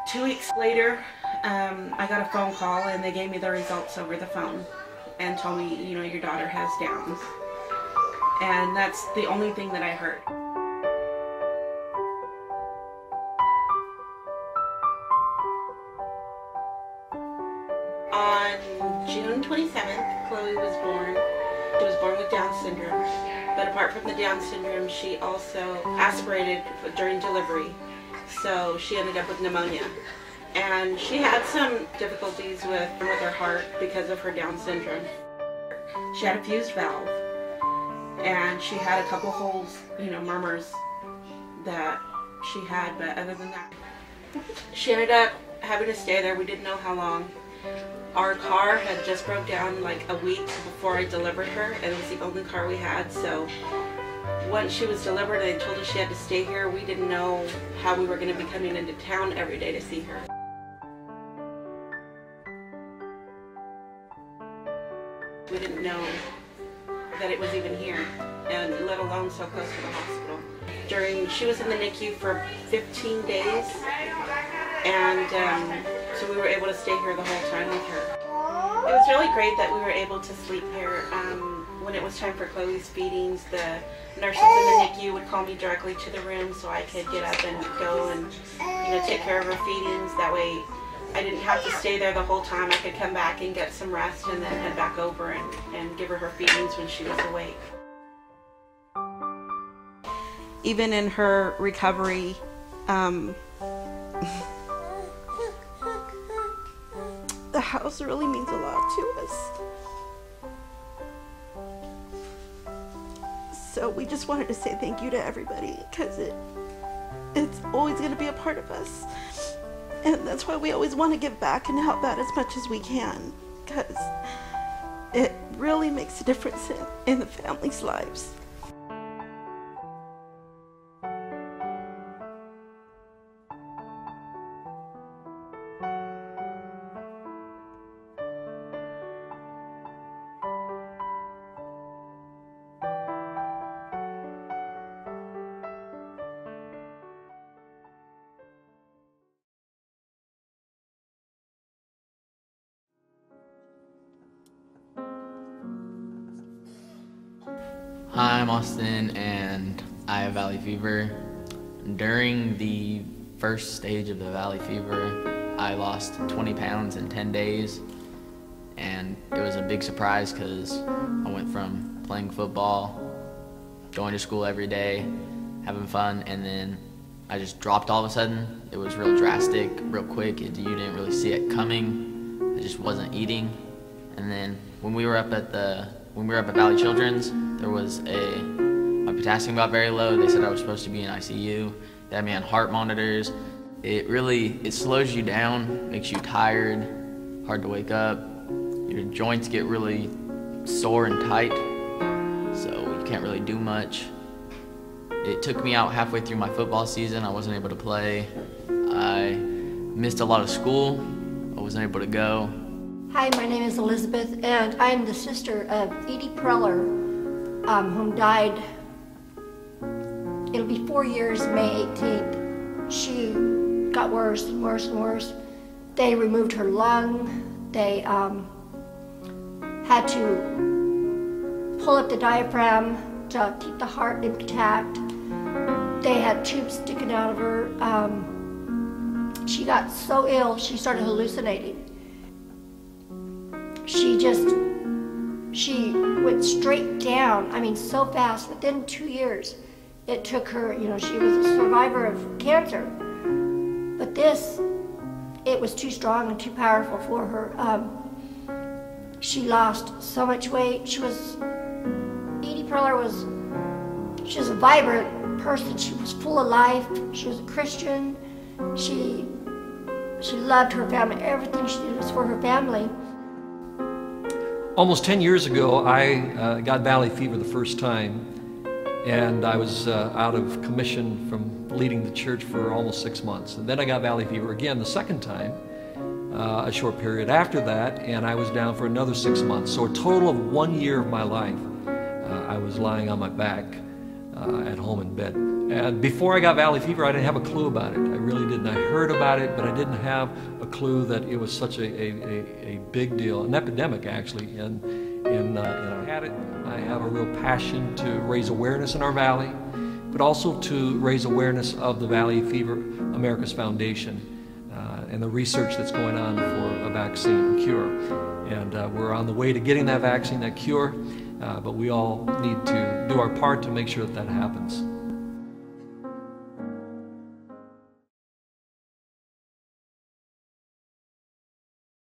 2 weeks later, I got a phone call and they gave me the results over the phone and told me, you know, your daughter has Downs. And that's the only thing that I heard. On June 27th, Chloe was born. She was born with Down syndrome. But apart from the Down syndrome, she also aspirated during delivery. So she ended up with pneumonia. And she had some difficulties with her heart because of her Down syndrome. She had a fused valve. And she had a couple holes, you know, murmurs that she had, but other than that, she ended up having to stay there. We didn't know how long. Our car had just broke down like a week before I delivered her, and it was the only car we had. So once she was delivered and they told us she had to stay here, we didn't know how we were going to be coming into town every day to see her. We didn't know that it was even here, and let alone so close to the hospital. She was in the NICU for 15 days, and so we were able to stay here the whole time with her. It was really great that we were able to sleep here. When it was time for Chloe's feedings, the nurses in the NICU would call me directly to the room so I could get up and go and, you know, take care of her feedings. That way I didn't have to stay there the whole time. I could come back and get some rest and then head back over and give her feedings when she was awake. Even in her recovery, the house really means a lot to us. So we just wanted to say thank you to everybody, because it's always going to be a part of us. And that's why we always want to give back and help out as much as we can, because it really makes a difference in the families' lives. Hi, I'm Austin, and I have valley fever. During the first stage of the valley fever, I lost 20 pounds in 10 days, and it was a big surprise because I went from playing football, going to school every day, having fun, and then I just dropped all of a sudden. It was real drastic, real quick. You didn't really see it coming. I just wasn't eating. And then when we were up at Valley Children's, there was my potassium got very low. They said I was supposed to be in ICU. They had me on heart monitors. It slows you down, makes you tired, hard to wake up. Your joints get really sore and tight, so you can't really do much. It took me out halfway through my football season. I wasn't able to play. I missed a lot of school. I wasn't able to go. Hi, my name is Elizabeth, and I'm the sister of Edie Preller, whom died, it'll be 4 years, May 18th. She got worse and worse and worse. They removed her lung. They had to pull up the diaphragm to keep the heart intact. They had tubes sticking out of her. She got so ill, she started hallucinating. She went straight down, I mean so fast. Within 2 years, it took her, you know, she was a survivor of cancer. But it was too strong and too powerful for her. She lost so much weight. Edie Preller she was a vibrant person. She was full of life. She was a Christian. She loved her family. Everything she did was for her family. Almost 10 years ago, I got valley fever the first time, and I was out of commission from leading the church for almost 6 months. And then I got valley fever again the second time, a short period after that, and I was down for another 6 months. So a total of 1 year of my life, I was lying on my back at home in bed. And before I got valley fever, I didn't have a clue about it. I really didn't. I heard about it, but I didn't have a clue that it was such a big deal, an epidemic actually. And I had it. I have a real passion to raise awareness in our valley, but also to raise awareness of the Valley Fever America's Foundation and the research that's going on for a vaccine and cure. And we're on the way to getting that vaccine, that cure, but we all need to do our part to make sure that that happens.